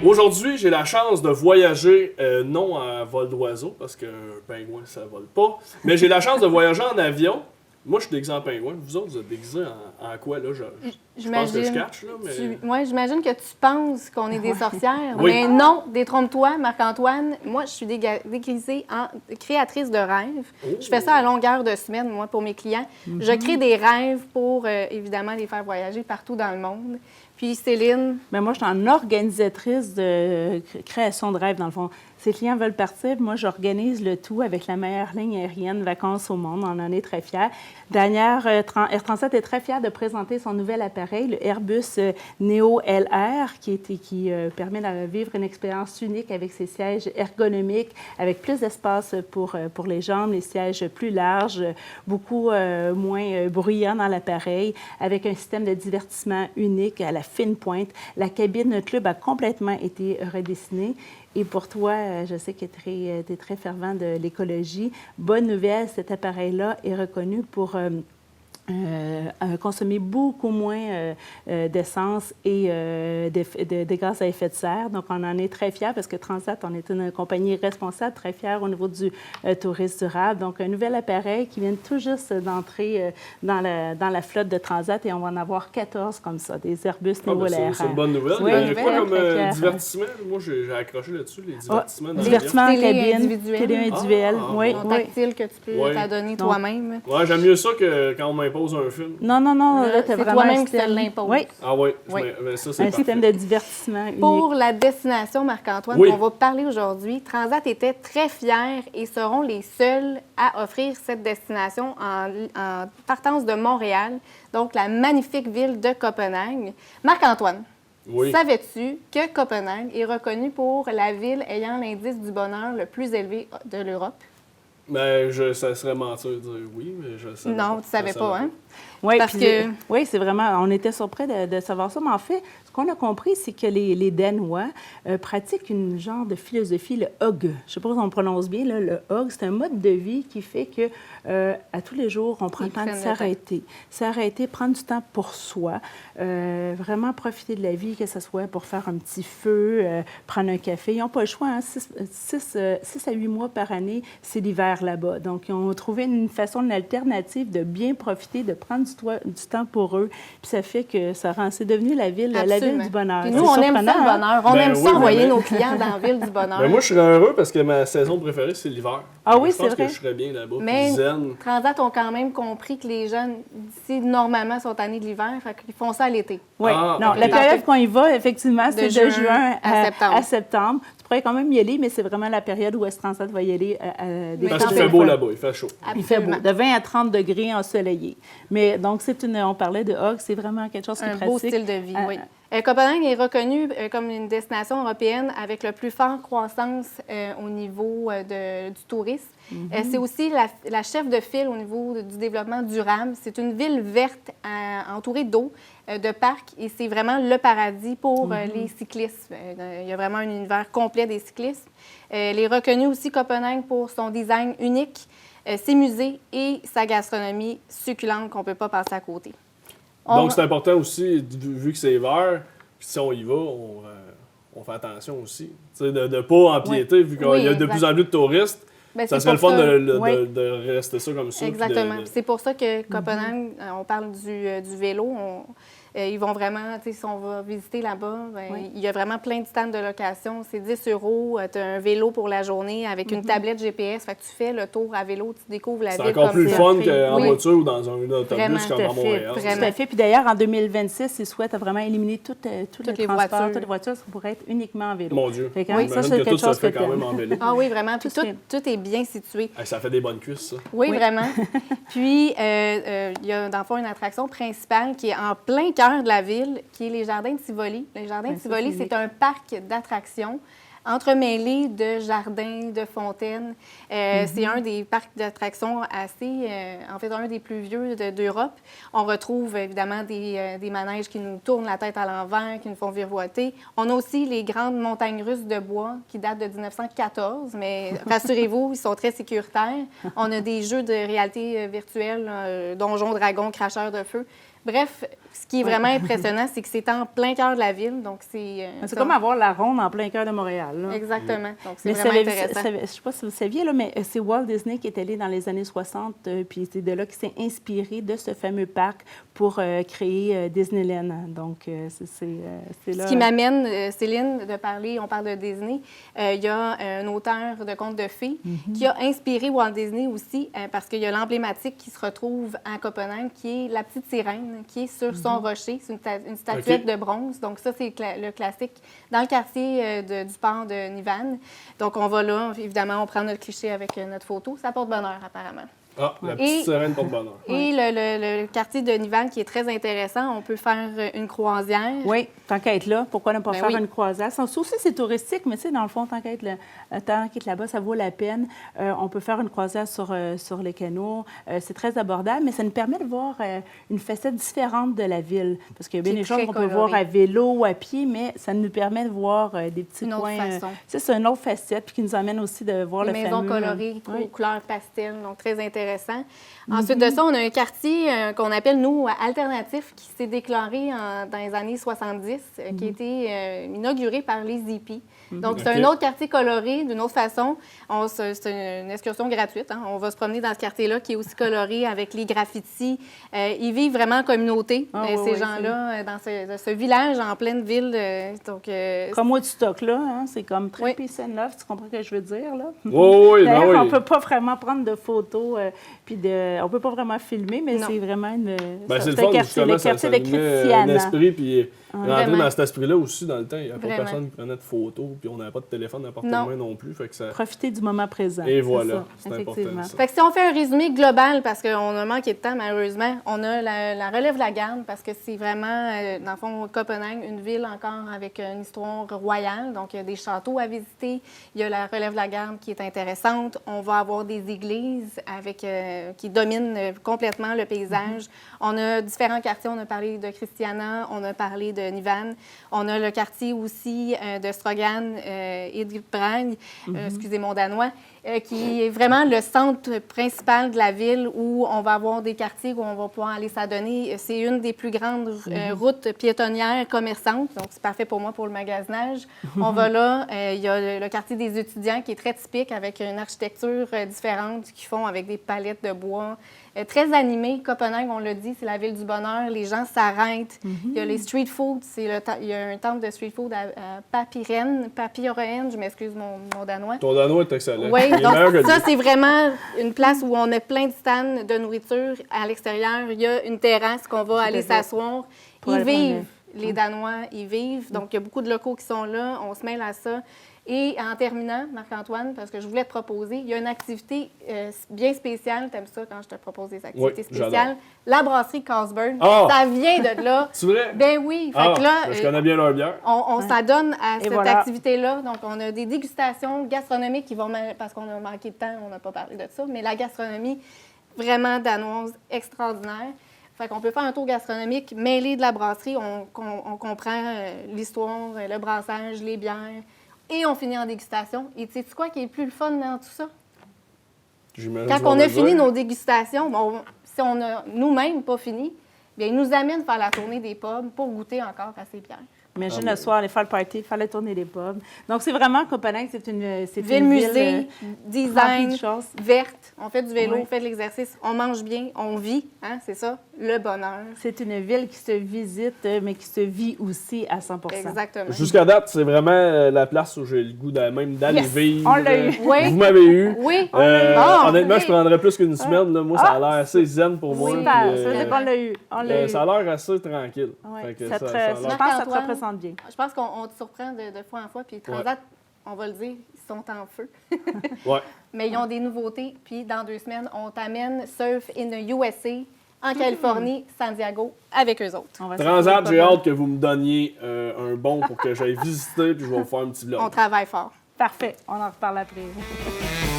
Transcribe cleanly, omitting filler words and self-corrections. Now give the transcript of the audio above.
Aujourd'hui, j'ai la chance de voyager, non à vol d'oiseau, parce que pingouin, ça vole pas, mais j'ai la chance de voyager en avion. Moi, je suis déguisé en pingouin. Vous autres, vous êtes déguisés en quoi, là? Je pense que je catch, là, mais... Oui, j'imagine que tu penses qu'on est des sorcières, Oui. mais non, détrompe-toi, Marc-Antoine. Moi, je suis déguisée en créatrice de rêves. Oh. Je fais ça à longueur de semaine, moi, pour mes clients. Je crée des rêves pour, évidemment, les faire voyager partout dans le monde. Puis Céline? Bien, moi, je suis en organisatrice de création de rêves, dans le fond. Ces clients veulent partir, moi, j'organise le tout avec la meilleure ligne aérienne Vacances au monde. On en est très fiers. Dernière, Air Transat est très fier de présenter son nouvel appareil, le Airbus Neo LR, qui permet de vivre une expérience unique avec ses sièges ergonomiques, avec plus d'espace pour les jambes, les sièges plus larges, beaucoup moins bruyants dans l'appareil, avec un système de divertissement unique à la fine pointe. La cabine club a complètement été redessinée. Et pour toi, je sais que tu es très fervent de l'écologie. Bonne nouvelle, cet appareil-là est reconnu pour consommer beaucoup moins d'essence et de gaz à effet de serre. Donc, on en est très fiers parce que Transat, on est une compagnie responsable, très fière au niveau du tourisme durable. Donc, un nouvel appareil qui vient tout juste d'entrer dans la flotte de Transat et on va en avoir 14 comme ça, des Airbus Neo LR. C'est une bonne nouvelle. Oui, il y a quoi comme très divertissement? Moi, j'ai accroché là-dessus, les divertissements. Divertissement en cabine, individuels. télé individuelle. Oui, Tactile que tu peux t'adonner toi-même. Ouais, j'aime mieux ça que quand on m'impose un film. Non, là, c'est vraiment toi-même qui te l'impose. Oui. Ah oui, Oui. Mais ça, c'est Un parfait. système de divertissement unique. Pour la destination, Marc-Antoine, Oui. dont on va parler aujourd'hui, Transat était très fiers et seront les seuls à offrir cette destination en partance de Montréal, donc la magnifique ville de Copenhague. Marc-Antoine, Oui. savais-tu que Copenhague est reconnue pour la ville ayant l'indice du bonheur le plus élevé de l'Europe? Ben, ça serait mentir de dire oui, mais je savais pas. Non, tu savais pas, hein? Oui, Parce que... Oui, c'est vraiment... On était surpris de savoir ça, mais en fait, ce qu'on a compris, c'est que les Danois pratiquent une genre de philosophie, le hug. Je ne sais pas si on prononce bien, là, le hug. C'est un mode de vie qui fait que à tous les jours, on prend le temps de s'arrêter. S'arrêter, prendre du temps pour soi, vraiment profiter de la vie, que ce soit pour faire un petit feu, prendre un café. Ils n'ont pas le choix, hein? 6 à 8 mois par année, c'est l'hiver là-bas. Donc, ils ont trouvé une façon, une alternative de bien profiter, de prendre du temps pour eux. Puis ça fait que c'est devenu la ville du bonheur. Puis nous, on aime ça, le bonheur. On aime ça envoyer nos clients dans la ville du bonheur. Ben moi, je serais heureux parce que ma saison préférée, c'est l'hiver. Ah oui, je pense c'est vrai. que je serais bien là-bas. Mais zen. Transat ont quand même compris que les jeunes, d'ici, normalement, sont tannés de l'hiver. Fait qu'ils font ça à l'été. Oui. Ah, ok. La période qu'on y va, effectivement, c'est de juin à septembre. Tu pourrais quand même y aller, mais c'est vraiment la période où Transat va y aller des Parce qu'il fait beau là-bas, il fait chaud. Il fait beau, de 20 à 30 degrés ensoleillé. Mais donc, on parlait de hug, c'est vraiment quelque chose qui est pratique. Un beau style de vie, oui. Copenhague est reconnue comme une destination européenne avec la plus forte croissance au niveau du tourisme. C'est aussi la chef de file au niveau du développement durable. C'est une ville verte entourée d'eau, de parcs, et c'est vraiment le paradis pour les cyclistes. Il y a vraiment un univers complet des cyclistes. Elle est reconnue aussi, Copenhague, pour son design unique, ses musées et sa gastronomie succulente qu'on ne peut pas passer à côté. Donc, c'est important aussi, vu que c'est hiver, puis si on y va, on fait attention aussi. De ne pas empiéter, vu qu'il y a de plus en plus de touristes. Ben, ça serait le fun de rester ça comme ça. Exactement. C'est pour ça que Copenhague, on parle du vélo. Ils vont vraiment, tu sais, si on va visiter là-bas, il y a vraiment plein de stands de location. C'est 10 €. Tu as un vélo pour la journée avec une tablette GPS. Fait que tu fais le tour à vélo, tu découvres la ville. C'est encore plus fun qu'en Oui. voiture ou dans un autobus comme à Montréal. Tout à fait. Puis d'ailleurs, en 2026, ils souhaitent vraiment éliminer tout le transport, toutes les voitures. Ça pourrait être uniquement en vélo. Mon Dieu. Fait que, Oui, ça, c'est que quelque tout se chose fait que quand même en vélo. Ah oui, vraiment. Puis tout est bien situé. Ça fait des bonnes cuisses, ça. Oui, vraiment. Puis, il y a dans le fond une attraction principale qui est en plein cœur de la ville, qui est les Jardins de Tivoli. Les Jardins de Tivoli, c'est un parc d'attractions entremêlés de jardins, de fontaines. C'est un des parcs d'attractions en fait, un des plus vieux d'Europe. On retrouve évidemment des manèges qui nous tournent la tête à l'envers, qui nous font virevolter. On a aussi les grandes montagnes russes de bois qui datent de 1914, mais rassurez-vous, ils sont très sécuritaires. On a des jeux de réalité virtuelle, donjons, dragons, cracheurs de feu. Bref, ce qui est vraiment impressionnant, c'est que c'est en plein cœur de la ville. Donc, c'est comme avoir la ronde en plein cœur de Montréal. Là. Exactement. Donc, c'est mais vraiment intéressant. Je ne sais pas si vous saviez, là, mais c'est Walt Disney qui est allé dans les années 60, puis c'est de là qu'il s'est inspiré de ce fameux parc pour créer Disneyland. Donc, c'est là... Ce qui m'amène, Céline, de parler, on parle de Disney. Il y a un auteur de contes de fées qui a inspiré Walt Disney aussi, parce qu'il y a l'emblématique qui se retrouve à Copenhague, qui est la petite sirène, qui est sur son rocher. C'est une statuette de bronze. Donc, ça, c'est le classique dans le quartier du port de Nivan. Donc, on va là, évidemment, on prend notre cliché avec notre photo. Ça porte bonheur, apparemment. Ah, la petite sirène porte-bonheur. Et le quartier de Nivan, qui est très intéressant, on peut faire une croisière. Oui, tant qu'à être là, pourquoi ne pas faire oui. une croisière? Ça aussi, c'est touristique, mais tu sais, dans le fond, tant qu'à être là-bas, ça vaut la peine. On peut faire une croisière sur les canaux. C'est très abordable, mais ça nous permet de voir une facette différente de la ville. Parce qu'il y a bien des choses qu'on peut voir à vélo ou à pied, mais ça nous permet de voir des petits coins. Une autre façon. C'est une autre facette, puis qui nous amène aussi de voir le fameux... Maisons colorées, aux couleurs pastel, donc très intéressant. Ensuite de ça, on a un quartier qu'on appelle, nous, alternatif, qui s'est déclaré dans les années 70, qui a été inauguré par les hippies. Donc, c'est un autre quartier coloré d'une autre façon. C'est une excursion gratuite. Hein. On va se promener dans ce quartier-là qui est aussi coloré avec les graffitis. Ils vivent vraiment en communauté, ces gens-là, dans ce village en pleine ville. Comme Woodstock, là. Hein? C'est comme très peace and love, tu comprends ce que je veux dire, là? Oui, D'ailleurs, oui. on ne peut pas vraiment prendre de photos, on ne peut pas vraiment filmer, mais c'est vraiment une... c'est le fun, justement, ça de met un esprit, puis rentrer dans cet esprit-là aussi, dans le temps, il n'y a pas Vraiment. personne qui prenait de photos, puis on n'avait pas de téléphone à portée de main non plus. Fait que ça... Profiter du moment présent. Et voilà, c'est c'est important. Ça. Fait que si on fait un résumé global, parce qu'on a manqué de temps, malheureusement, on a la relève de la garde, parce que c'est vraiment, dans le fond, Copenhague, une ville encore avec une histoire royale. Donc, il y a des châteaux à visiter. Il y a la relève de la garde qui est intéressante. On va avoir des églises qui dominent complètement le paysage. On a différents quartiers. On a parlé de Christiana, on a parlé de Nivan. On a le quartier aussi de Strogan et de Prague, excusez mon danois, qui est vraiment le centre principal de la ville où on va avoir des quartiers où on va pouvoir aller s'adonner. C'est une des plus grandes routes piétonnières commerçantes, donc c'est parfait pour moi pour le magasinage. On va là, il y a le quartier des étudiants qui est très typique avec une architecture différente qu'ils font avec des palettes de bois. Très animé. Copenhague, on l'a dit, c'est la ville du bonheur. Les gens s'arrêtent. Il y a les street foods. Il y a un temple de street food à Papyroen. Je m'excuse mon danois. Ton danois est excellent. Oui, donc ça, c'est vraiment une place où on a plein de stands de nourriture. À l'extérieur, il y a une terrasse qu'on va aller s'asseoir. Ils vivent. Les Danois, ils vivent. Donc, il y a beaucoup de locaux qui sont là. On se mêle à ça. Et en terminant, Marc-Antoine, parce que je voulais te proposer, il y a une activité bien spéciale. T'aimes ça quand je te propose des activités spéciales? J'adore. La brasserie Carlsberg. Oh! Ça vient de là. C'est vrai? Ben oui. Fait que là, je connais bien leur bière. on s'adonne à cette activité-là. Donc, on a des dégustations gastronomiques qui vont... Parce qu'on a manqué de temps, on n'a pas parlé de ça. Mais la gastronomie, vraiment danoise, extraordinaire. Fait qu'on peut faire un tour gastronomique mêlé de la brasserie. On comprend l'histoire, le brassage, les bières. Et on finit en dégustation. Et tu sais quoi qui est le plus le fun dans tout ça? Quand on a fini nos dégustations, si on n'a nous-mêmes pas fini, bien, ils nous amènent faire la tournée des pubs pour goûter encore à ces bières. Imagine le soir, aller faire le party, faire la tournée des pubs. Donc, c'est vraiment Copenhague, c'est une ville-musée, design, de verte. On fait du vélo, on fait de l'exercice, on mange bien, on vit, hein, c'est ça, le bonheur. C'est une ville qui se visite, mais qui se vit aussi à 100 %. Exactement. Jusqu'à date, c'est vraiment la place où j'ai le goût même d'aller vivre. On l'a eu. Oui. Vous m'avez eu. Oui. Honnêtement, je prendrais plus qu'une semaine. Là. Moi, ça a l'air assez zen pour moi. Super, ça veut dire qu'on l'a eu. Ça a l'air assez tranquille. Ouais. Je pense que ça te représente bien. Je pense qu'on te surprend de fois en fois. Puis Transat, on va le dire, ils sont en feu. Ouais. Mais ils ont des nouveautés. Puis dans 2 semaines, on t'amène Surf in the USA en Californie, San Diego, avec eux autres. Transat, j'ai hâte que vous me donniez un bon pour que j'aille visiter. Puis je vais vous faire un petit vlog. On travaille fort. Parfait. On en reparle après.